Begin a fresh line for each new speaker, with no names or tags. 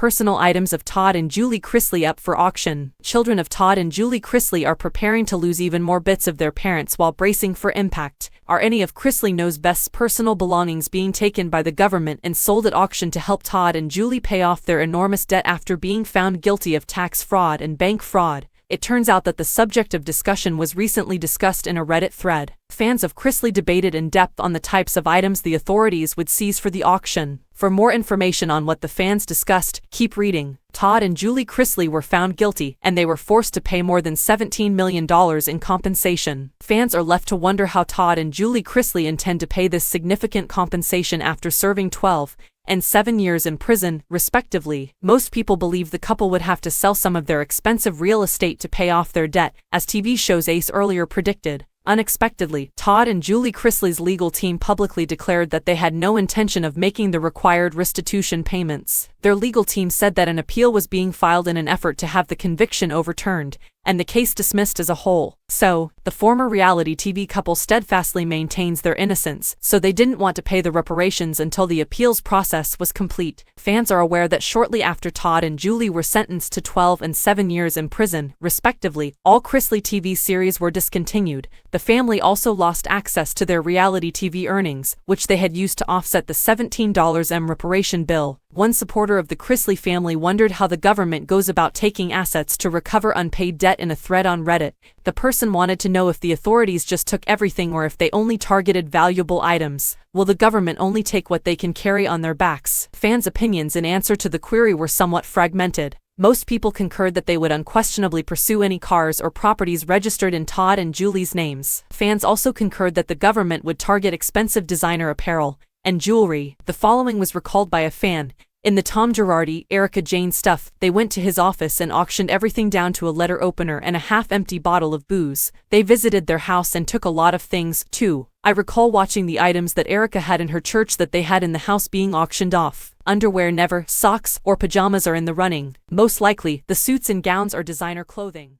personal items of Todd and Julie Chrisley up for auction. Children of Todd and Julie Chrisley are preparing to lose even more bits of their parents while bracing for impact. Are any of Chrisley Knows Best's personal belongings being taken by the government and sold at auction to help Todd and Julie pay off their enormous debt after being found guilty of tax fraud and bank fraud? It turns out that the subject of discussion was recently discussed in a Reddit thread. Fans of Chrisley debated in depth on the types of items the authorities would seize for the auction. For more information on what the fans discussed, keep reading. Todd and Julie Chrisley were found guilty, and they were forced to pay more than $17 million in compensation. Fans are left to wonder how Todd and Julie Chrisley intend to pay this significant compensation after serving 12 and 7 years in prison, respectively. Most people believe the couple would have to sell some of their expensive real estate to pay off their debt, as TV show's Ace earlier predicted. Unexpectedly, Todd and Julie Chrisley's legal team publicly declared that they had no intention of making the required restitution payments. Their legal team said that an appeal was being filed in an effort to have the conviction overturned, and the case dismissed as a whole. So, the former reality TV couple steadfastly maintains their innocence, so they didn't want to pay the reparations until the appeals process was complete. Fans are aware that shortly after Todd and Julie were sentenced to 12 and 7 years in prison, respectively, all Chrisley TV series were discontinued. The family also lost access to their reality TV earnings, which they had used to offset the $17 reparation bill. One supporter of the Chrisley family wondered how the government goes about taking assets to recover unpaid debt in a thread on Reddit. The person wanted to know if the authorities just took everything or if they only targeted valuable items. Will the government only take what they can carry on their backs? Fans' opinions in answer to the query were somewhat fragmented. Most people concurred that they would unquestionably pursue any cars or properties registered in Todd and Julie's names. Fans also concurred that the government would target expensive designer apparel and jewelry. The following was recalled by a fan. In the Tom Girardi, Erica Jane stuff, they went to his office and auctioned everything down to a letter opener and a half-empty bottle of booze. They visited their house and took a lot of things, too. I recall watching the items that Erica had in her church that they had in the house being auctioned off. Underwear never, socks or pajamas are in the running. Most likely, the suits and gowns are designer clothing.